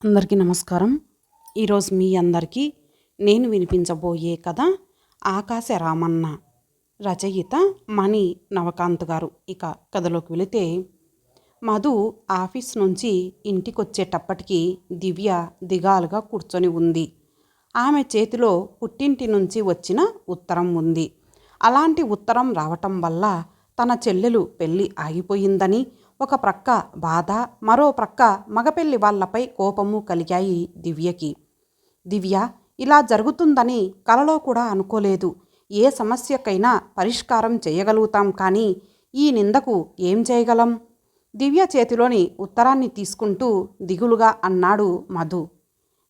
అందరికీ నమస్కారం. ఈరోజు మీ అందరికీ నేను వినిపించబోయే కథ ఆకాశ రామన్న. రచయిత మణి నవకాంత్ గారు. ఇక కథలోకి వెళితే, మధు ఆఫీస్ నుంచి ఇంటికొచ్చేటప్పటికి దివ్య దిగాలుగా కూర్చొని ఉంది. ఆమె చేతిలో పుట్టింటి నుంచి వచ్చిన ఉత్తరం ఉంది. అలాంటి ఉత్తరం రావటం వల్ల తన చెల్లెలు పెళ్ళి ఆగిపోయిందని ఒక ప్రక్క బాధ, మరో ప్రక్క మగపెళ్లి వాళ్లపై కోపము కలిగాయి దివ్యకి. దివ్య, ఇలా జరుగుతుందని కలలో కూడా అనుకోలేదు. ఏ సమస్యకైనా పరిష్కారం చేయగలుగుతాం, కానీ ఈ నిందకు ఏం చేయగలం? దివ్య చేతిలోని ఉత్తరాన్ని తీసుకుంటూ దిగులుగా అన్నాడు మధు.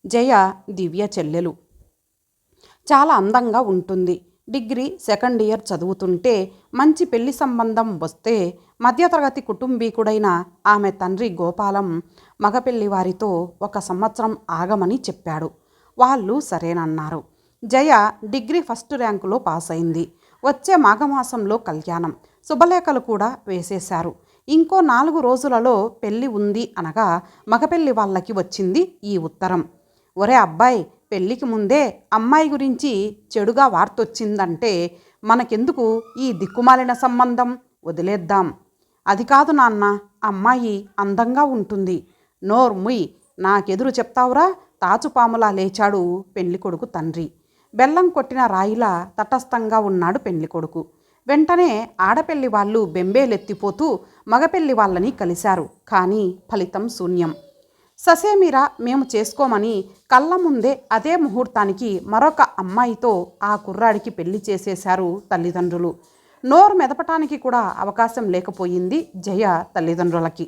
జయ దివ్య చెల్లెలు. చాలా అందంగా ఉంటుంది. డిగ్రీ సెకండ్ ఇయర్ చదువుతుంటే మంచి పెళ్లి సంబంధం వస్తే మధ్యతరగతి కుటుంబీకుడైన ఆమె తండ్రి గోపాలం మగపెళ్లి వారితో 1 సంవత్సరం ఆగమని చెప్పాడు. వాళ్ళు సరేనన్నారు. జయ డిగ్రీ ఫస్ట్ ర్యాంకులో పాస్ అయింది. వచ్చే మాఘమాసంలో కళ్యాణం. శుభలేఖలు కూడా వేసేశారు. ఇంకో 4 రోజులలో పెళ్లి ఉంది అనగా మగపెళ్లి వాళ్ళకి వచ్చింది ఈ ఉత్తరం. ఒరే అబ్బాయి, పెళ్ళికి ముందే అమ్మాయి గురించి చెడుగా వార్తొచ్చిందంటే మనకెందుకు ఈ దిక్కుమాలిన సంబంధం? వదిలేద్దాం. అది కాదు నాన్న, అమ్మాయి అందంగా ఉంటుంది. నోర్ముయ్, నాకెదురు చెప్తావురా? తాచుపాములా లేచాడు పెళ్ళికొడుకు తండ్రి. బెల్లం కొట్టిన రాయిలా తటస్థంగా ఉన్నాడు పెళ్ళికొడుకు. వెంటనే ఆడపెళ్లి వాళ్ళు బెంబేలెత్తిపోతూ మగపెళ్లి వాళ్ళని కలిశారు. కానీ ఫలితం శూన్యం. ససేమిరా మేము చేసుకోమని కళ్ళ ముందే అదే ముహూర్తానికి మరొక అమ్మాయితో ఆ కుర్రాడికి పెళ్లి చేసేశారు తల్లిదండ్రులు. నోరు మెదపటానికి కూడా అవకాశం లేకపోయింది జయ తల్లిదండ్రులకి.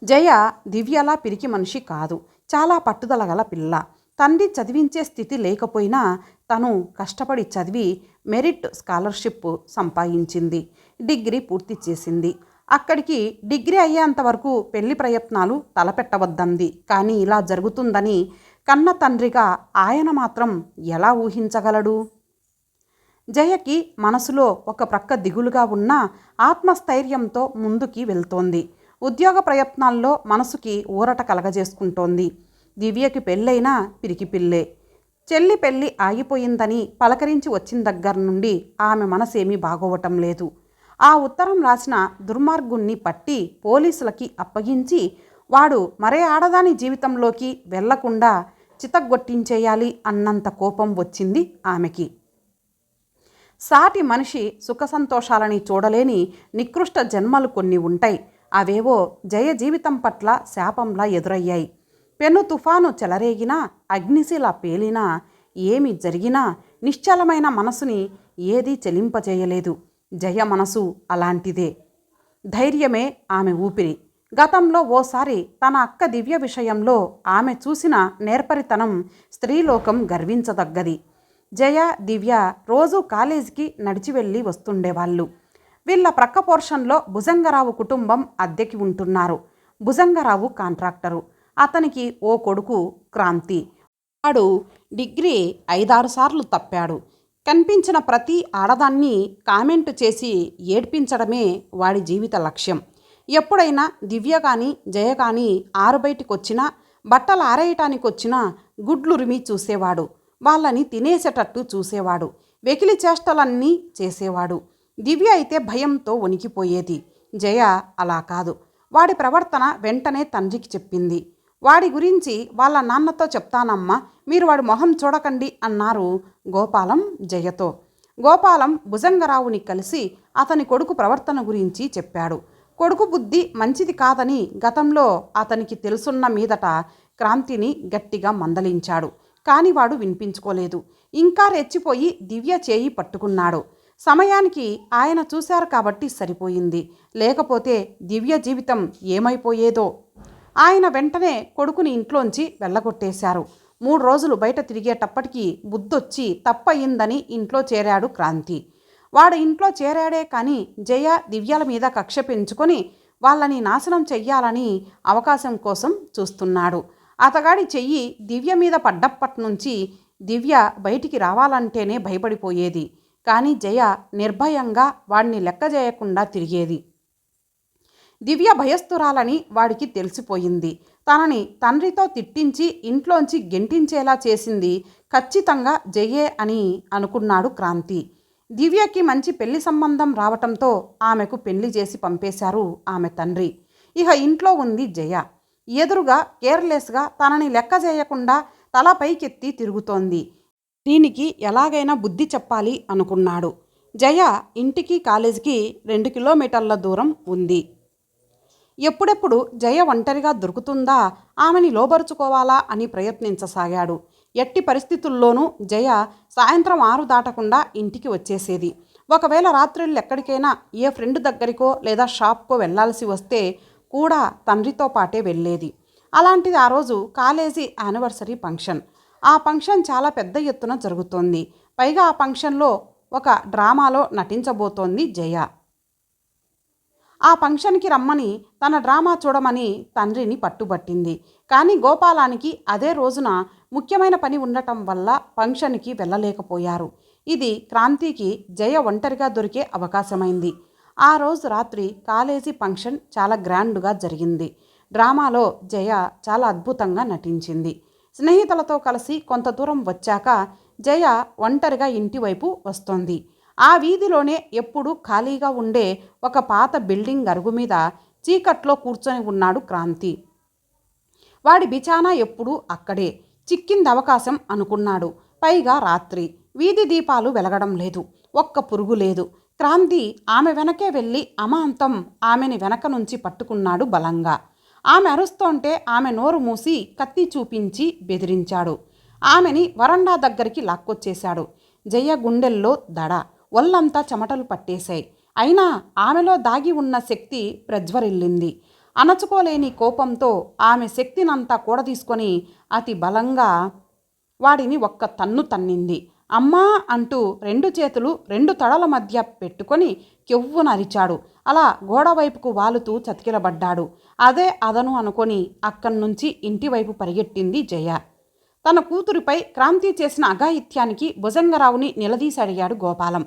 జయ దివ్యలా పిరికి మనిషి కాదు. చాలా పట్టుదల గల పిల్ల. తండ్రి చదివించే స్థితి లేకపోయినా తను కష్టపడి చదివి మెరిట్ స్కాలర్షిప్ సంపాదించింది. డిగ్రీ పూర్తి చేసింది. అక్కడికి డిగ్రీ అయ్యేంత వరకు పెళ్లి ప్రయత్నాలు తలపెట్టవద్దంది. కానీ ఇలా జరుగుతుందని కన్న తండ్రిగా ఆయన మాత్రం ఎలా ఊహించగలడు? జయకి మనసులో ఒక ప్రక్క దిగులుగా ఉన్న ఆత్మస్థైర్యంతో ముందుకి వెళ్తోంది. ఉద్యోగ ప్రయత్నాల్లో మనసుకి ఊరట కలగజేసుకుంటోంది. దివ్యకి పెళ్ళైనా పిరికి పిల్లే. చెల్లి పెళ్ళి ఆగిపోయిందని పలకరించి వచ్చిన దగ్గర నుండి ఆమె మనసేమీ బాగోవటం లేదు. ఆ ఉత్తరం రాసిన దుర్మార్గుణ్ణి పట్టి పోలీసులకి అప్పగించి వాడు మరే ఆడదాని జీవితంలోకి వెళ్లకుండా చితగ్గొట్టించేయాలి అన్నంత కోపం వచ్చింది ఆమెకి. సాటి మనిషి సుఖ సంతోషాలని చూడలేని నికృష్ట జన్మలు కొన్ని ఉంటాయి. అవేవో జయ జీవితం పట్ల శాపంలా ఎదురయ్యాయి. పెను తుఫాను చెలరేగినా, అగ్నిశిల పేలినా, ఏమి జరిగినా నిశ్చలమైన మనసుని ఏదీ చెలింపజేయలేదు. జయ మనసు అలాంటిదే. ధైర్యమే ఆమె ఊపిరి. గతంలో ఓసారి తన అక్క దివ్య విషయంలో ఆమె చూసిన నేర్పరితనం స్త్రీలోకం గర్వించదగ్గది. జయ, దివ్య రోజు కాలేజీకి నడిచి వెళ్ళి వస్తుండేవాళ్ళు. వీళ్ళ ప్రక్క పోర్షన్లో భుజంగరావు కుటుంబం అద్దెకి ఉంటున్నారు. భుజంగరావు కాంట్రాక్టరు. అతనికి ఓ కొడుకు క్రాంతి. వాడు డిగ్రీ 5-6 సార్లు తప్పాడు. కనిపించిన ప్రతి ఆడదాన్ని కామెంటు చేసి ఏడ్పించడమే వాడి జీవిత లక్ష్యం. ఎప్పుడైనా దివ్య కానీ జయ కానీ ఆరుబయటికొచ్చినా, బట్టలు ఆరేయటానికి వచ్చినా గుడ్లురిమి చూసేవాడు. వాళ్ళని తినేసేటట్టు చూసేవాడు. వెకిలి చేష్టలన్నీ చేసేవాడు. దివ్య అయితే భయంతో వణికిపోయేది. జయ అలా కాదు. వాడి ప్రవర్తన వెంటనే తండ్రికి చెప్పింది. వాడి గురించి వాళ్ళ నాన్నతో చెప్తానమ్మా, మీరు వాడి మొహం చూడకండి అన్నారు గోపాలం జయతో. గోపాలం భుజంగరావుని కలిసి అతని కొడుకు ప్రవర్తన గురించి చెప్పాడు. కొడుకు బుద్ధి మంచిది కాదని గతంలో అతనికి తెలుసున్న మీదట క్రాంతిని గట్టిగా మందలించాడు. కానీ వాడు వినిపించుకోలేదు. ఇంకా రెచ్చిపోయి దివ్య చేయి పట్టుకున్నాడు. సమయానికి ఆయన చూశారు కాబట్టి సరిపోయింది. లేకపోతే దివ్య జీవితం ఏమైపోయేదో. ఆయన వెంటనే కొడుకుని ఇంట్లోంచి వెళ్ళగొట్టేశారు. 3 రోజులు బయట తిరిగేటప్పటికీ బుద్ధొచ్చి తప్పయిందని ఇంట్లో చేరాడు క్రాంతి. వాడు ఇంట్లో చేరాడే కానీ జయ, దివ్యల మీద కక్ష పెంచుకొని వాళ్ళని నాశనం చెయ్యాలని అవకాశం కోసం చూస్తున్నాడు. అతగాడి చెయ్యి దివ్య మీద పడ్డప్పటి నుంచి దివ్య బయటికి రావాలంటేనే భయపడిపోయేది. కానీ జయ నిర్భయంగా వాడిని లెక్క చేయకుండా తిరిగేది. దివ్య భయస్థురాలని వాడికి తెలిసిపోయింది. తనని తండ్రితో తిట్టించి ఇంట్లోంచి గెంటించేలా చేసింది ఖచ్చితంగా జయే అని అనుకున్నాడు క్రాంతి. దివ్యకి మంచి పెళ్లి సంబంధం రావటంతో ఆమెకు పెళ్లి చేసి పంపేశారు ఆమె తండ్రి. ఇక ఇంట్లో ఉంది జయ. ఎదురుగా కేర్లెస్గా తనని లెక్క చేయకుండా తల పైకెత్తి తిరుగుతోంది. దీనికి ఎలాగైనా బుద్ధి చెప్పాలి అనుకున్నాడు. జయ ఇంటికి కాలేజీకి 2 కిలోమీటర్ల దూరం ఉంది. ఎప్పుడెప్పుడు జయ ఒంటరిగా దొరుకుతుందా, ఆమెని లోబరుచుకోవాలా అని ప్రయత్నించసాగాడు. ఎట్టి పరిస్థితుల్లోనూ జయ సాయంత్రం 6 దాటకుండా ఇంటికి వచ్చేసేది. ఒకవేళ రాత్రిళ్ళు ఎక్కడికైనా ఏ ఫ్రెండ్ దగ్గరికో లేదా షాప్కో వెళ్లాల్సి వస్తే కూడా తండ్రితో పాటే వెళ్ళేది. అలాంటిది ఆ రోజు కాలేజీ యానివర్సరీ ఫంక్షన్. ఆ ఫంక్షన్ చాలా పెద్ద ఎత్తున జరుగుతోంది. పైగా ఆ ఫంక్షన్లో ఒక డ్రామాలో నటించబోతోంది జయ. ఆ ఫంక్షన్కి రమ్మని, తన డ్రామా చూడమని తండ్రిని పట్టుబట్టింది. కానీ గోపాలానికి అదే రోజున ముఖ్యమైన పని ఉండటం వల్ల ఫంక్షన్కి వెళ్ళలేకపోయారు. ఇది క్రాంతికి జయ ఒంటరిగా దొరికే అవకాశమైంది. ఆ రోజు రాత్రి కాలేజీ ఫంక్షన్ చాలా గ్రాండ్గా జరిగింది. డ్రామాలో జయ చాలా అద్భుతంగా నటించింది. స్నేహితులతో కలిసి కొంత దూరం వచ్చాక జయ ఒంటరిగా ఇంటివైపు వస్తోంది. ఆ వీధిలోనే ఎప్పుడూ ఖాళీగా ఉండే ఒక పాత బిల్డింగ్ అరుగు మీద చీకట్లో కూర్చొని ఉన్నాడు క్రాంతి. వాడి బిచానా ఎప్పుడూ అక్కడే. చిక్కింది అవకాశం అనుకున్నాడు. పైగా రాత్రి. వీధి దీపాలు వెలగడం లేదు. ఒక్క పురుగు లేదు. క్రాంతి ఆమె వెనకే వెళ్ళి అమాంతం ఆమెని వెనక నుంచి పట్టుకున్నాడు బలంగా. ఆమె అరుస్తోంటే ఆమె నోరు మూసి కత్తి చూపించి బెదిరించాడు. ఆమెని వరండా దగ్గరికి లాక్కొచ్చేశాడు. జయ గుండెల్లో దడ, ఒళ్ళంతా చెమటలు పట్టేశాయి. అయినా ఆమెలో దాగి ఉన్న శక్తి ప్రజ్వరిల్లింది. అణచుకోలేని కోపంతో ఆమె శక్తినంతా కూడదీసుకొని అతి బలంగా వాడిని ఒక్క తన్ను తన్నింది. అమ్మా అంటూ 2 చేతులు 2 తొడల మధ్య పెట్టుకొని కెవ్వున అరిచాడు. అలా గోడవైపుకు వాలుతూ చతికిలబడ్డాడు. అదే అదను అనుకొని అక్కడి నుంచి ఇంటివైపు పరిగెట్టింది జయ. తన కూతురిపై క్రాంతి చేసిన అఘాయిత్యానికి భుజంగరావుని నిలదీసి అడిగాడు గోపాలం.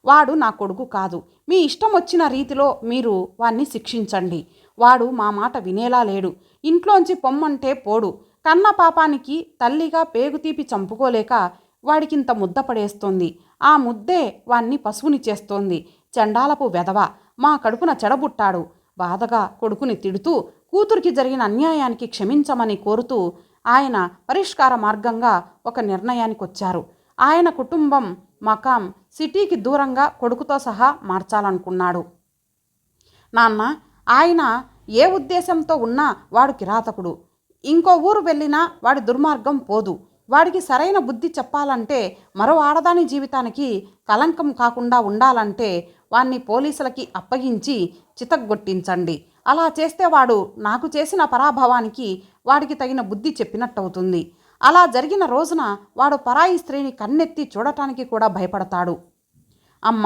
వాడు నా కొడుకు కాదు. మీ ఇష్టం వచ్చిన రీతిలో మీరు వాణ్ణి శిక్షించండి. వాడు మా మాట వినేలా లేడు. ఇంట్లోంచి పొమ్మంటే పోడు. కన్న పాపానికి తల్లిగా పేగుతీపి చంపుకోలేక వాడికింత ముద్ద పడేస్తోంది. ఆ ముద్దే వాణ్ణి పశువుని చేస్తోంది. చండాలపు వెధవ మా కడుపున చెడబుట్టాడు. బాధగా కొడుకుని తిడుతూ కూతురికి జరిగిన అన్యాయానికి క్షమించమని కోరుతూ ఆయన పరిష్కార మార్గంగా ఒక నిర్ణయానికొచ్చారు. ఆయన కుటుంబం మకాం సిటీకి దూరంగా కొడుకుతో సహా మార్చాలనుకున్నాడు. నాన్న, ఆయన ఏ ఉద్దేశంతో ఉన్నా వాడు కిరాతకుడు. ఇంకో ఊరు వెళ్ళినా వాడి దుర్మార్గం పోదు. వాడికి సరైన బుద్ధి చెప్పాలంటే, మరో ఆడదాని జీవితానికి కలంకం కాకుండా ఉండాలంటే వాణ్ణి పోలీసులకి అప్పగించి చితగ్గొట్టించండి. అలా చేస్తే వాడు నాకు చేసిన పరాభవానికి వాడికి తగిన బుద్ధి చెప్పినట్టవుతుంది. అలా జరిగిన రోజున వాడు పరాయి స్త్రీని కన్నెత్తి చూడటానికి కూడా భయపడతాడు. అమ్మ,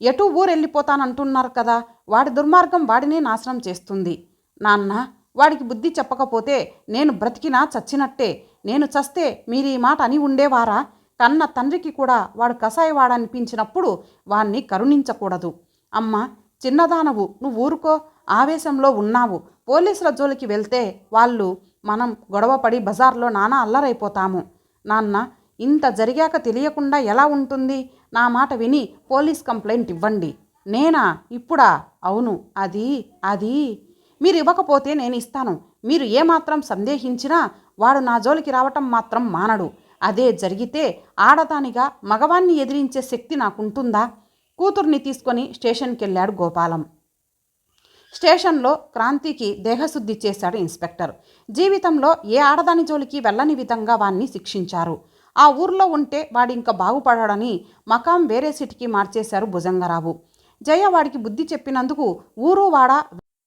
ఎటు ఊరెళ్ళిపోతానంటున్నారు కదా, వాడి దుర్మార్గం వాడినే నాశనం చేస్తుంది. నాన్న, వాడికి బుద్ధి చెప్పకపోతే నేను బ్రతికినా చచ్చినట్టే. నేను చస్తే మీరు ఈ మాట అని ఉండేవారా? కన్న తండ్రికి కూడా వాడు కసాయివాడనిపించినప్పుడు వాణ్ణి కరుణించకూడదు. అమ్మ, చిన్నదానవు, నువ్వు ఊరుకో. ఆవేశంలో ఉన్నావు. పోలీసుల జోలికి వెళ్తే వాళ్ళు మనం గొడవపడి బజార్లో నానా అల్లరైపోతాము. నాన్న, ఇంత జరిగాక తెలియకుండా ఎలా ఉంటుంది? నా మాట విని పోలీస్ కంప్లైంట్ ఇవ్వండి. నేనా? ఇప్పుడా? అవును, అది మీరు ఇవ్వకపోతే నేను ఇస్తాను. మీరు ఏమాత్రం సందేహించినా వాడు నా జోలికి రావటం మాత్రం మానడు. అదే జరిగితే ఆడదానిగా మగవాన్ని ఎదిరించే శక్తి నాకుంటుందా? కూతుర్ని తీసుకొని స్టేషన్కి వెళ్ళాడు గోపాలం. స్టేషన్లో క్రాంతికి దేహశుద్ధి చేశాడు ఇన్స్పెక్టర్. జీవితంలో ఏ ఆడదాని జోలికి వెళ్ళని విధంగా వాణ్ణి శిక్షించారు. ఆ ఊర్లో ఉంటే వాడింక బాగుపడాడని మకాం వేరే సిటీకి మార్చేశారు భుజంగరావు. జయ వాడికి బుద్ధి చెప్పినందుకు ఊరు వాడ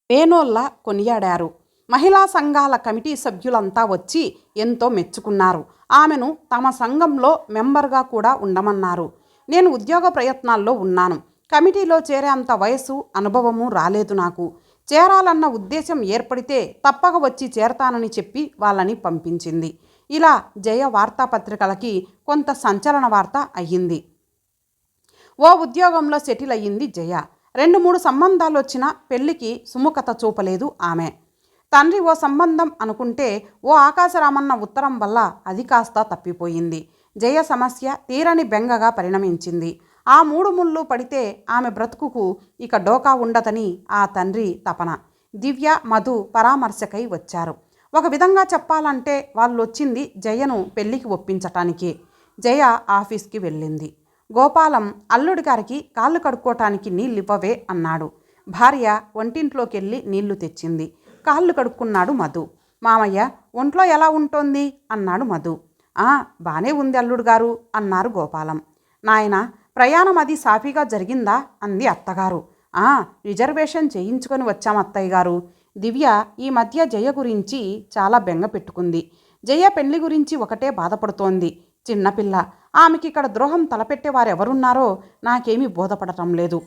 వేనోల్లా కొనియాడారు. మహిళా సంఘాల కమిటీ సభ్యులంతా వచ్చి ఎంతో మెచ్చుకున్నారు. ఆమెను తమ సంఘంలో మెంబర్గా కూడా ఉండమన్నారు. నేను ఉద్యోగ ప్రయత్నాల్లో ఉన్నాను. కమిటీలో చేరేంత వయసు, అనుభవము రాలేదు నాకు. చేరాలన్న ఉద్దేశం ఏర్పడితే తప్పక వచ్చి చేరతానని చెప్పి వాళ్ళని పంపించింది. ఇలా జయ వార్తాపత్రికలకి కొంత సంచలన వార్త అయ్యింది. ఓ ఉద్యోగంలో సెటిల్ అయ్యింది జయ. 2-3 సంబంధాలు వచ్చినా పెళ్లికి సుముఖత చూపలేదు ఆమె. తండ్రి ఓ సంబంధం అనుకుంటే ఓ ఆకాశరామన్న ఉత్తరం వల్ల అది కాస్త తప్పిపోయింది. జయ సమస్య తీరని బెంగగా పరిణమించింది. ఆ 3 ముళ్ళు పడితే ఆమె బ్రతుకుకు ఇక డోకా ఉండదని ఆ తండ్రి తపన. దివ్య, మధు పరామర్శకై వచ్చారు. ఒక విధంగా చెప్పాలంటే వాళ్ళొచ్చింది జయను పెళ్లికి ఒప్పించటానికే. జయ ఆఫీస్కి వెళ్ళింది. గోపాలం అల్లుడి గారికి కాళ్ళు కడుక్కోటానికి నీళ్ళివ్వవే అన్నాడు. భార్య వంటింట్లోకెళ్ళి నీళ్లు తెచ్చింది. కాళ్ళు కడుక్కున్నాడు మధు. మామయ్య, ఒంట్లో ఎలా ఉంటోంది అన్నాడు మధు. బానే ఉంది అల్లుడు గారు అన్నారు గోపాలం. నాయన, ప్రయాణం అది సాఫీగా జరిగిందా అంది అత్తగారు. రిజర్వేషన్ చేయించుకొని వచ్చాం అత్తయ్య గారు. దివ్య ఈ మధ్య జయ గురించి చాలా బెంగ పెట్టుకుంది. జయ పెళ్లి గురించి ఒకటే బాధపడుతోంది. చిన్నపిల్ల, ఆమెకి ఇక్కడ ద్రోహం తలపెట్టేవారెవరున్నారో నాకేమీ బోధపడటం లేదు.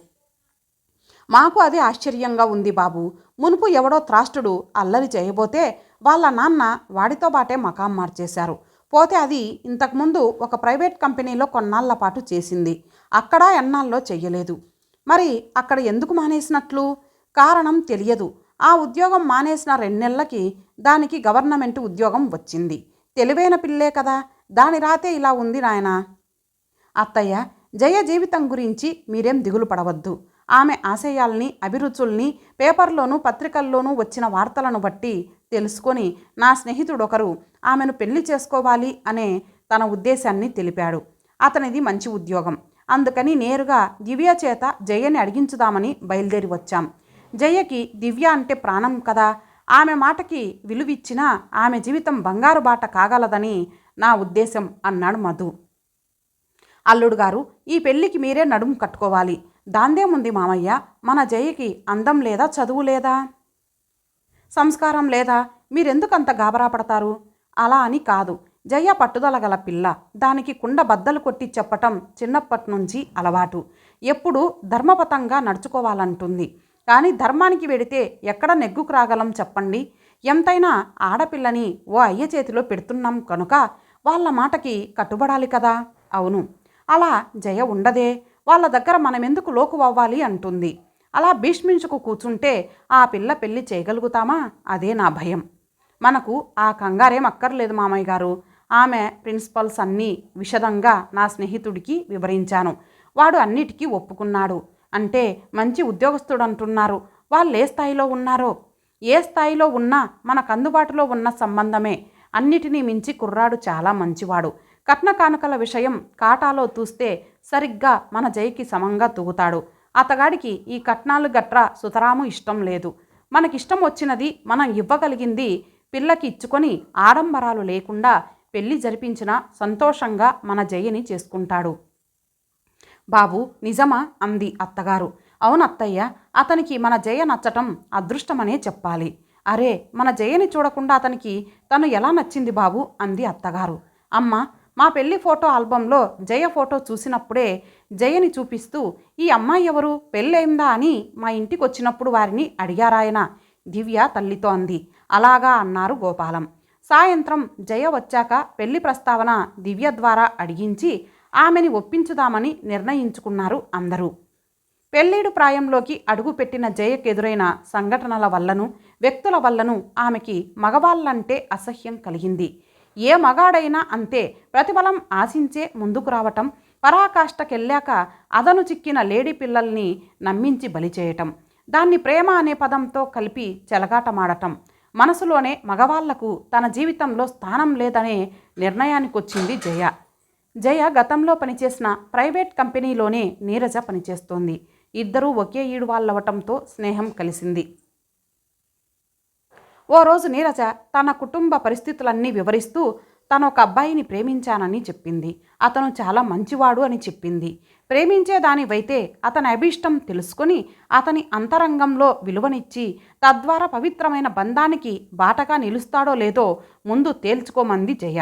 మాకు అదే ఆశ్చర్యంగా ఉంది బాబు. మునుపు ఎవడో త్రాష్టుడు అల్లరి చేయబోతే వాళ్ళ నాన్న వాడితో బాటే మకాం మార్చేశారు. పోతే అది ఇంతకుముందు ఒక ప్రైవేట్ కంపెనీలో కొన్నాళ్ల పాటు చేసింది. అక్కడ ఎన్నాళ్ళలో చెయ్యలేదు. మరి అక్కడ ఎందుకు మానేసినట్లు? కారణం తెలియదు. ఆ ఉద్యోగం మానేసిన 2 నెలలకి దానికి గవర్నమెంట్ ఉద్యోగం వచ్చింది. తెలివైన పిల్లే కదా, దాని రాతే ఇలా ఉంది నాయనా. అత్తయ్య, జయ జీవితం గురించి మీరేం దిగులు పడవద్దు. ఆమె ఆశయాల్ని, అభిరుచుల్ని పేపర్లోనూ పత్రికల్లోనూ వచ్చిన వార్తలను బట్టి తెలుసుకొని నా స్నేహితుడొకరు ఆమెను పెళ్లి చేసుకోవాలి అనే తన ఉద్దేశాన్ని తెలిపాడు. అతనిది మంచి ఉద్యోగం. అందుకని నేరుగా దివ్య చేత జయని అడిగించుదామని బయలుదేరి వచ్చాం. జయకి దివ్య అంటే ప్రాణం కదా. ఆమె మాటకి విలువిచ్చినా ఆమె జీవితం బంగారు బాట కాగలదని నా ఉద్దేశం అన్నాడు మధు. అల్లుడు గారు, ఈ పెళ్లికి మీరే నడుము కట్టుకోవాలి. దాందేముంది మామయ్య, మన జయకి అందం లేదా, చదువు లేదా, సంస్కారం లేదా? మీరెందుకంత గాబరా పడతారు? అలా అని కాదు. జయ పట్టుదల గల పిల్ల. దానికి కుండ బద్దలు కొట్టి చెప్పటం చిన్నప్పటి నుంచి అలవాటు. ఎప్పుడు ధర్మపథంగా నడుచుకోవాలంటుంది. కానీ ధర్మానికి వెడితే ఎక్కడ నెగ్గుకు రాగలం చెప్పండి? ఎంతైనా ఆడపిల్లని ఓ అయ్య చేతిలో పెడుతున్నాం కనుక వాళ్ళ మాటకి కట్టుబడాలి కదా. అవును, అలా జయ ఉండదే. వాళ్ళ దగ్గర మనమెందుకు లోకు అవ్వాలి అంటుంది. అలా భీష్మించుకు కూర్చుంటే ఆ పిల్ల పెళ్లి చేయగలుగుతామా? అదే నా భయం. మనకు ఆ కంగారేం అక్కర్లేదు మామయ్య గారు. ఆమె ప్రిన్సిపల్స్ అన్నీ విశదంగా నా స్నేహితుడికి వివరించాను. వాడు అన్నిటికీ ఒప్పుకున్నాడు. అంటే మంచి ఉద్యోగస్తుడు అంటున్నారు. వాళ్ళు ఏ స్థాయిలో ఉన్నారో? ఏ స్థాయిలో ఉన్నా మనకు అందుబాటులో ఉన్న సంబంధమే. అన్నిటినీ మించి కుర్రాడు చాలా మంచివాడు. కట్న కానుకల విషయం కాటాలో తూస్తే సరిగ్గా మన జైకి సమంగా తూగుతాడు. అతగాడికి ఈ కట్నాలు గట్రా సుతరాము ఇష్టం లేదు. మనకిష్టం వచ్చినది మనం ఇవ్వగలిగింది పిల్లకి ఇచ్చుకొని ఆడంబరాలు లేకుండా పెళ్లి జరిపించిన సంతోషంగా మన జయని చేసుకుంటాడు. బాబు, నిజమా అంది అత్తగారు. అవునత్తయ్య, అతనికి మన జయ నచ్చటం అదృష్టమనే చెప్పాలి. అరే, మన జయని చూడకుండా అతనికి తను ఎలా నచ్చింది బాబు అంది అత్తగారు. అమ్మ, మా పెళ్లి ఫోటో ఆల్బంలో జయ ఫోటో చూసినప్పుడే జయని చూపిస్తూ, ఈ అమ్మాయి ఎవరు, పెళ్ళయిందా అని మా ఇంటికి వచ్చినప్పుడు వారిని అడిగారాయన, దివ్య తల్లితో అంది. అలాగా అన్నారు గోపాలం. సాయంత్రం జయ వచ్చాక పెళ్లి ప్రస్తావన దివ్య ద్వారా అడిగించి ఆమెని ఒప్పించుదామని నిర్ణయించుకున్నారు అందరూ. పెళ్ళీడు ప్రాయంలోకి అడుగుపెట్టిన జయకెదురైన సంఘటనల వల్లను వ్యక్తుల వల్లను ఆమెకి మగవాళ్ళంటే అసహ్యం కలిగింది. ఏ మగాడైనా అంతే. ప్రతిఫలం ఆశించే ముందుకు రావటం, పరాకాష్ఠకెళ్ళాక అదను చిక్కిన లేడీ పిల్లల్ని నమ్మించి బలి చేయటం, దాన్ని ప్రేమ అనే పదంతో కలిపి చెలగాటమాడటం. మనసులోనే మగవాళ్లకు తన జీవితంలో స్థానం లేదనే నిర్ణయానికొచ్చింది జయ. జయ గతంలో పనిచేసిన ప్రైవేట్ కంపెనీలోనే నీరజ పనిచేస్తోంది. ఇద్దరూ ఒకే ఈడు వాళ్ళవటంతో స్నేహం కలిసింది. ఓ రోజు నీరజ తన కుటుంబ పరిస్థితులన్నీ వివరిస్తూ తను ఒక అబ్బాయిని ప్రేమించానని చెప్పింది. అతను చాలా మంచివాడు అని చెప్పింది. ప్రేమించేదానివైతే అతని అభీష్టం తెలుసుకొని అతని అంతరంగంలో విలువనిచ్చి తద్వారా పవిత్రమైన బంధానికి బాటగా నిలుస్తాడో లేదో ముందు తేల్చుకోమంది జయ.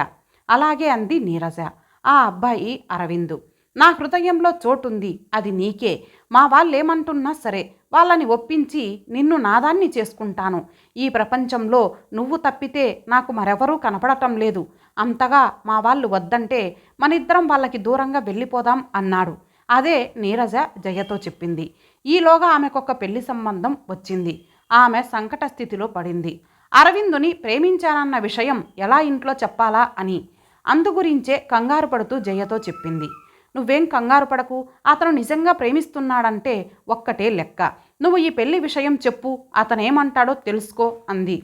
అలాగే అంది నీరజ. ఆ అబ్బాయి అరవిందు. నా హృదయంలో చోటుంది, అది నీకే. మా వాళ్ళేమంటున్నా సరే వాళ్ళని ఒప్పించి నిన్ను నాదాన్ని చేసుకుంటాను. ఈ ప్రపంచంలో నువ్వు తప్పితే నాకు మరెవరూ కనపడటం లేదు. అంతగా మా వాళ్ళు వద్దంటే మనిద్దరం వాళ్ళకి దూరంగా వెళ్ళిపోదాం అన్నాడు. అదే నీరజ జయతో చెప్పింది. ఈలోగా ఆమెకొక పెళ్లి సంబంధం వచ్చింది. ఆమె సంకట స్థితిలో పడింది. అరవిందుని ప్రేమించానన్న విషయం ఎలా ఇంట్లో చెప్పాలా అని. అందుగురించే కంగారు పడుతూ జయతో చెప్పింది. నువ్వేం కంగారు పడకు, అతను నిజంగా ప్రేమిస్తున్నాడంటే ఒక్కటే లెక్క. నువ్వు ఈ పెళ్లి విషయం చెప్పు, అతనేమంటాడో తెలుసుకో అంది.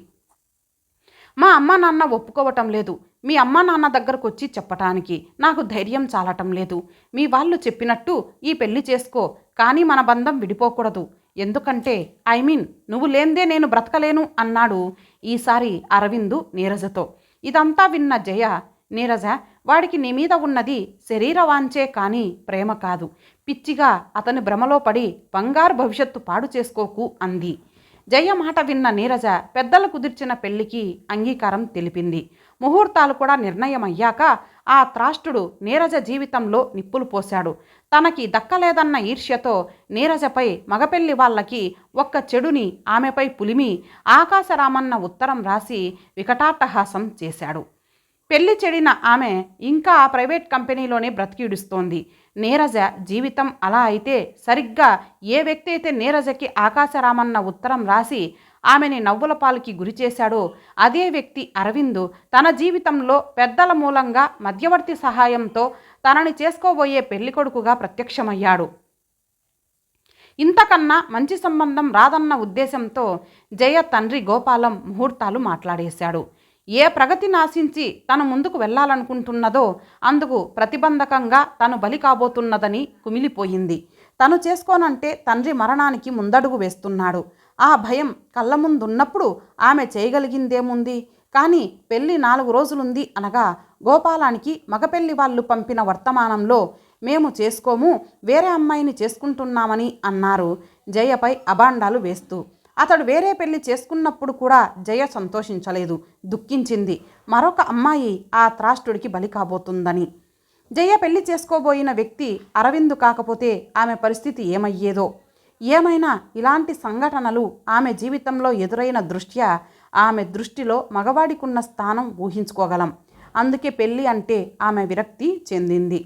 మా అమ్మ నాన్న ఒప్పుకోవటం లేదు. మీ అమ్మ నాన్న దగ్గరకు వచ్చి చెప్పటానికి నాకు ధైర్యం చాలటం లేదు. మీ వాళ్ళు చెప్పినట్టు ఈ పెళ్లి చేసుకో, కానీ మన బంధం విడిపోకూడదు. ఎందుకంటే నువ్వు లేందే నేను బ్రతకలేను అన్నాడు ఈసారి అరవిందు నీరజతో. ఇదంతా విన్న జయ, నీరజ, వాడికి నీ మీద ఉన్నది శరీర వాంఛే కానీ ప్రేమ కాదు. పిచ్చిగా అతని భ్రమలో పడి బంగారు భవిష్యత్తు పాడు చేసుకోకు అంది. జయ మాట విన్న నీరజ పెద్దలు కుదిర్చిన పెళ్లికి అంగీకారం తెలిపింది. ముహూర్తాలు కూడా నిర్ణయమయ్యాక ఆ త్రాష్టుడు నీరజ జీవితంలో నిప్పులు పోశాడు. తనకి దక్కలేదన్న ఈర్ష్యతో నీరజపై మగపెళ్లి వాళ్ళకి ఒక్క చెడుని ఆమెపై పులిమి ఆకాశరామన్న ఉత్తరం రాసి వికటాట్టహాసం చేశాడు. పెళ్లి చెడిన ఆమె ఇంకా ఆ ప్రైవేట్ కంపెనీలోనే బ్రతికిడుస్తోంది. నీరజ జీవితం అలా అయితే సరిగ్గా ఏ వ్యక్తి అయితే నీరజకి ఆకాశరామన్న ఉత్తరం రాసి ఆమెని నవ్వుల పాలుకి గురి చేశాడో అదే వ్యక్తి అరవిందు తన జీవితంలో పెద్దల మూలంగా మధ్యవర్తి సహాయంతో తనని చేసుకోబోయే పెళ్లికొడుకుగా ప్రత్యక్షమయ్యాడు. ఇంతకన్నా మంచి సంబంధం రాదన్న ఉద్దేశంతో జయ తండ్రి గోపాలం ముహూర్తాలు మాట్లాడేశాడు. ఏ ప్రగతిని ఆశించి తను ముందుకు వెళ్ళాలనుకుంటున్నదో అందుకు ప్రతిబంధకంగా తను బలి కాబోతున్నదని కుమిలిపోయింది. తను చేసుకోనంటే తండ్రి మరణానికి ముందడుగు వేస్తున్నాడు. ఆ భయం కళ్ళ ముందున్నప్పుడు ఆమె చేయగలిగిందేముంది? కానీ పెళ్లి 4 రోజులుంది అనగా గోపాలానికి మగపెళ్లి వాళ్ళు పంపిన వర్తమానంలో మేము చేసుకోము, వేరే అమ్మాయిని చేసుకుంటున్నామని అన్నారు జయపై అబాండాలు వేస్తూ. అతడు వేరే పెళ్లి చేసుకున్నప్పుడు కూడా జయ సంతోషించలేదు, దుఃఖించింది. మరొక అమ్మాయి ఆ త్రాష్టుడికి బలి కాబోతుందని. జయ పెళ్లి చేసుకోబోయిన వ్యక్తి అరవిందు కాకపోతే ఆమె పరిస్థితి ఏమయ్యేదో. ఏమైనా ఇలాంటి సంఘటనలు ఆమె జీవితంలో ఎదురైన దృష్ట్యా ఆమె దృష్టిలో మగవాడికున్న స్థానం ఊహించుకోగలం. అందుకే పెళ్లి అంటే ఆమె విరక్తి చెందింది.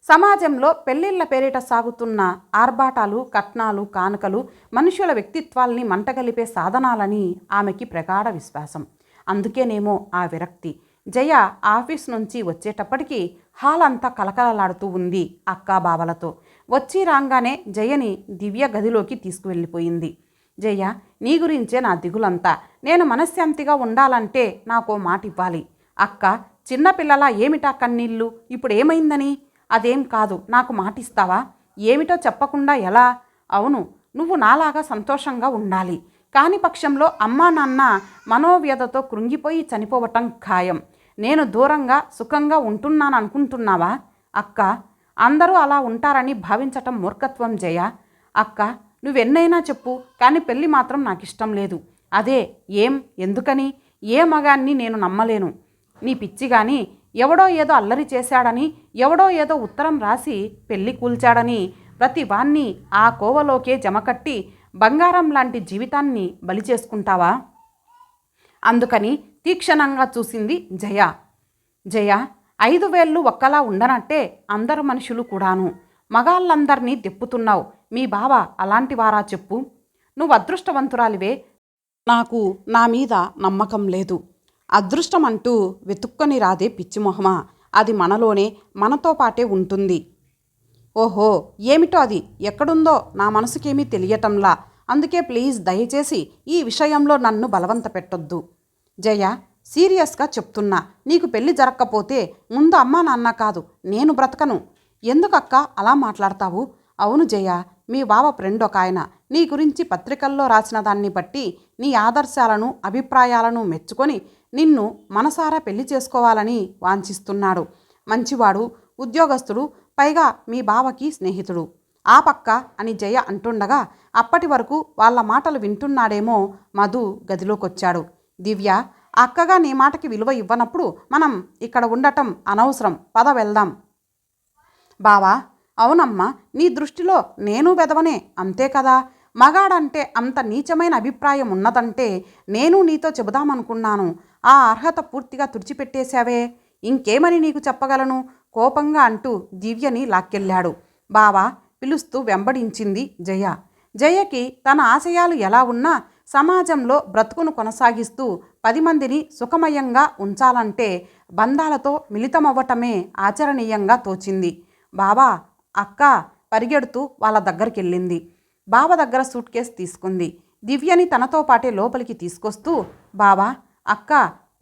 సమాజంలో పెళ్లిళ్ల పేరిట సాగుతున్న ఆర్భాటాలు, కట్నాలు, కానుకలు మనుషుల వ్యక్తిత్వాల్ని మంటగలిపే సాధనాలని ఆమెకి ప్రగాఢ విశ్వాసం. అందుకేనేమో ఆ విరక్తి. జయ ఆఫీస్ నుంచి వచ్చేటప్పటికి హాల్ అంతా కలకలలాడుతూ ఉంది అక్కాబావలతో. వచ్చి రాగానే జయని దివ్య గదిలోకి తీసుకువెళ్ళిపోయింది. జయ, నీ గురించే నా దిగులంతా. నేను మనశ్శాంతిగా ఉండాలంటే నాకో మాట ఇవ్వాలి. అక్క, చిన్నపిల్లలా ఏమిటా కన్నీళ్ళు? ఇప్పుడు ఏమైందని? అదేం కాదు, నాకు మాటిస్తావా? ఏమిటో చెప్పకుండా ఎలా? అవును, నువ్వు నాలాగా సంతోషంగా ఉండాలి. కాని పక్షంలో అమ్మా నాన్న మనోవ్యధతో కృంగిపోయి చనిపోవటం ఖాయం. నేను దూరంగా సుఖంగా ఉంటున్నాను అనుకుంటున్నావా? అక్క, అందరూ అలా ఉంటారని భావించటం మూర్ఖత్వం జయ. అక్క, నువ్వెన్నైనా చెప్పు, కానీ పెళ్ళి మాత్రం నాకు ఇష్టం లేదు. అదే ఏం? ఎందుకని? ఏ మగాన్ని నేను నమ్మలేను. నీ పిచ్చి కానీ ఎవడో ఏదో అల్లరి చేశాడని, ఎవడో ఏదో ఉత్తరం రాసి పెళ్లి కూల్చాడని ప్రతి వాణ్ణి ఆ కోవలోకే జమకట్టి బంగారం లాంటి జీవితాన్ని బలి చేసుకుంటావా? అందుకని తీక్షణంగా చూసింది జయ. జయ, 5 వేళ్ళు ఒక్కలా ఉండనట్టే అందరు మనుషులు కూడాను. మగాళ్ళందరినీ తిప్పుతున్నావు. మీ బావ అలాంటి వారా చెప్పు? నువ్వు అదృష్టవంతురాలివే. నాకు నా మీద నమ్మకం లేదు. అదృష్టం అంటూ వెతుక్కొని రాదే పిచ్చిమొహమా. అది మనలోనే, మనతో పాటే ఉంటుంది. ఓహో, ఏమిటో అది? ఎక్కడుందో నా మనసుకేమీ తెలియటంలా. అందుకే ప్లీజ్ దయచేసి ఈ విషయంలో నన్ను బలవంత పెట్టొద్దు. జయ, సీరియస్గా చెప్తున్నా. నీకు పెళ్లి జరక్కపోతే ముందు అమ్మా నాన్న కాదు, నేను బ్రతకను. ఎందుకక్క అలా మాట్లాడతావు? అవును జయ, మీ బావ ఫ్రెండ్ ఒక ఆయన నీ గురించి పత్రికల్లో రాసిన దాన్ని బట్టి నీ ఆదర్శాలను, అభిప్రాయాలను మెచ్చుకొని నిన్ను మనసారా పెళ్లి చేసుకోవాలని వాంఛిస్తున్నాడు. మంచివాడు, ఉద్యోగస్తుడు, పైగా మీ బావకి స్నేహితుడు. ఆ పక్క అని జయ అంటుండగా అప్పటి వరకు వాళ్ళ మాటలు వింటున్నాడేమో మధు గదిలోకొచ్చాడు. దివ్య, అక్కగా నీ మాటకి విలువ ఇవ్వనప్పుడు మనం ఇక్కడ ఉండటం అనవసరం, పద వెళ్దాం. బావా, అవునమ్మా, నీ దృష్టిలో నేను వెదవనే, అంతే కదా. మగాడంటే అంత నీచమైన అభిప్రాయం ఉన్నదంటే నేను నీతో చెబుదామనుకున్నాను. ఆ అర్హత పూర్తిగా తుడిచిపెట్టేశావే. ఇంకేమని నీకు చెప్పగలను? కోపంగా అంటూ దివ్యని లాక్కెళ్ళాడు. బావా పిలుస్తూ వెంబడించింది జయ. జయకి తన ఆశయాలు ఎలా ఉన్నా సమాజంలో బ్రతుకును కొనసాగిస్తూ 10 మందిని సుఖమయంగా ఉంచాలంటే బంధాలతో మిళితమవ్వటమే ఆచరణీయంగా తోచింది. బావా, అక్క పరిగెడుతూ వాళ్ళ దగ్గరికెళ్ళింది. బావ దగ్గర సూట్ కేస్ తీసుకుంది. దివ్యని తనతో పాటే లోపలికి తీసుకొస్తూ, బావా, అక్క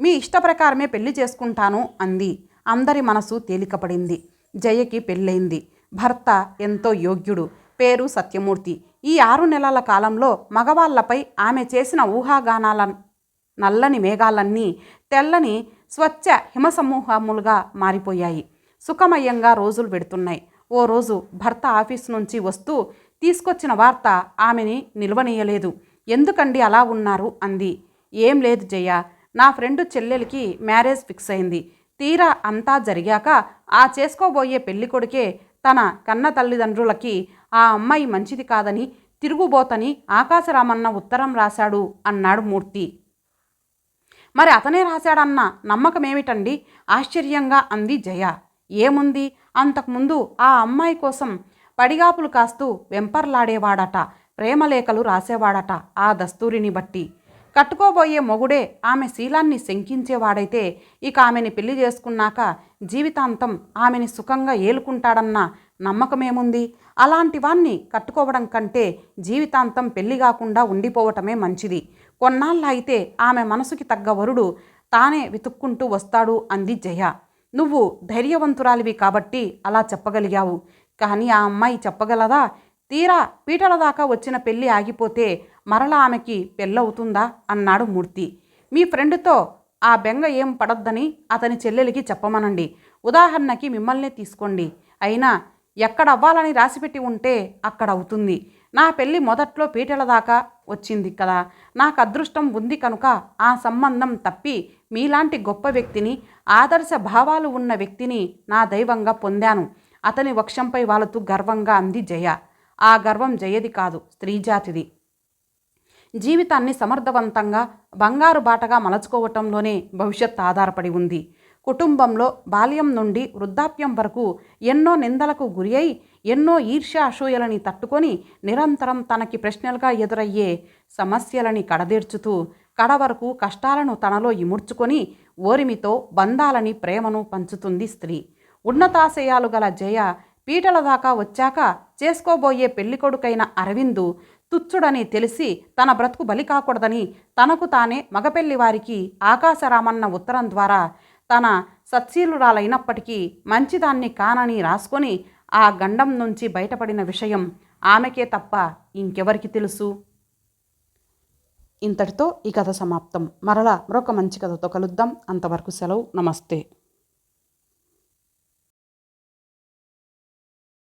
మీ ఇష్టప్రకారమే పెళ్లి చేసుకుంటాను అంది. అందరి మనసు తేలికపడింది. జయకి పెళ్ళైంది. భర్త ఎంతో యోగ్యుడు. పేరు సత్యమూర్తి. ఈ 6 నెలల కాలంలో మగవాళ్లపై ఆమె చేసిన ఊహాగానాల నల్లని మేఘాలన్నీ తెల్లని స్వచ్ఛ హిమసమూహములుగా మారిపోయాయి. సుఖమయంగా రోజులు పెడుతున్నాయి. ఓ రోజు భర్త ఆఫీసు నుంచి వస్తూ తీసుకొచ్చిన వార్త ఆమెని నిలవనీయలేదు. ఎందుకండి అలా ఉన్నారు అంది. ఏం లేదు జయ, నా ఫ్రెండు చెల్లెలికి మ్యారేజ్ ఫిక్స్ అయింది. తీరా అంతా జరిగాక ఆ చేసుకోబోయే పెళ్ళికొడుకే తన కన్న తల్లిదండ్రులకి ఆ అమ్మాయి మంచిది కాదని, తిరుగుబోతని ఆకాశరామన్న ఉత్తరం రాశాడు అన్నాడు మూర్తి. మరి అతనే రాశాడన్న నమ్మకమేమిటండి? ఆశ్చర్యంగా అంది జయ. ఏముంది, అంతకుముందు ఆ అమ్మాయి కోసం పడిగాపులు కాస్తూ వెంపర్లాడేవాడట, ప్రేమలేఖలు రాసేవాడట. ఆ దస్తూరిని బట్టి కట్టుకోబోయే మొగుడే ఆమె శీలాన్ని శంకించేవాడైతే ఇక ఆమెని పెళ్లి చేసుకున్నాక జీవితాంతం ఆమెని సుఖంగా ఏలుకుంటాడన్న నమ్మకమేముంది? అలాంటి వాణ్ణి కట్టుకోవడం కంటే జీవితాంతం పెళ్లి కాకుండా ఉండిపోవటమే మంచిది. కొన్నాళ్ళ అయితే ఆమె మనసుకి తగ్గ వరుడు తానే వెతుక్కుంటూ వస్తాడు అంది జయ. నువ్వు ధైర్యవంతురాలివి కాబట్టి అలా చెప్పగలిగావు. కానీ ఆ అమ్మాయి చెప్పగలదా? తీరా పీటల దాకా వచ్చిన పెళ్ళి ఆగిపోతే మరలా ఆమెకి పెళ్ళవుతుందా అన్నాడు మూర్తి. మీ ఫ్రెండ్తో ఆ బెంగ ఏం పడొద్దని అతని చెల్లెలికి చెప్పమనండి. ఉదాహరణకి మిమ్మల్నే తీసుకోండి. అయినా ఎక్కడ అవ్వాలని రాసిపెట్టి ఉంటే అక్కడ అవుతుంది. నా పెళ్ళి మొదట్లో పీటల దాకా వచ్చింది కదా, నాకు అదృష్టం ఉంది కనుక ఆ సంబంధం తప్పి మీలాంటి గొప్ప వ్యక్తిని, ఆదర్శ భావాలు ఉన్న వ్యక్తిని నా దైవంగా పొందాను. అతని వక్షంపై వాలుతూ గర్వంగా అంది జయ. ఆ గర్వం జయది కాదు, స్త్రీజాతిది. జీవితాన్ని సమర్థవంతంగా బంగారు బాటగా మలచుకోవటంలోనే భవిష్యత్ ఆధారపడి ఉంది. కుటుంబంలో బాల్యం నుండి వృద్ధాప్యం వరకు ఎన్నో నిందలకు గురి అయి, ఎన్నో ఈర్ష్య అసూయలని తట్టుకొని నిరంతరం తనకి ప్రశ్నలుగా ఎదురయ్యే సమస్యలని కడదీర్చుతూ కడవరకు కష్టాలను తనలో ఇముడ్చుకొని ఓరిమితో బంధాలని, ప్రేమను పంచుతుంది స్త్రీ. ఉన్నతాశయాలు గల జయ పీటల దాకా వచ్చాక చేసుకోబోయే పెళ్ళికొడుకైన అరవిందు తుచ్చుడని తెలిసి తన బ్రతుకు బలి కాకూడదని తనకు తానే మగపెళ్లి వారికి ఆకాశరామన్న ఉత్తరం ద్వారా తన సత్శీలురాలైనప్పటికీ మంచిదాన్ని కానని రాసుకొని ఆ గండం నుంచి బయటపడిన విషయం ఆమెకే తప్ప ఇంకెవరికి తెలుసు? ఇంతటితో ఈ కథ సమాప్తం. మరలా మరొక మంచి కథతో కలుద్దాం. అంతవరకు సెలవు. నమస్తే.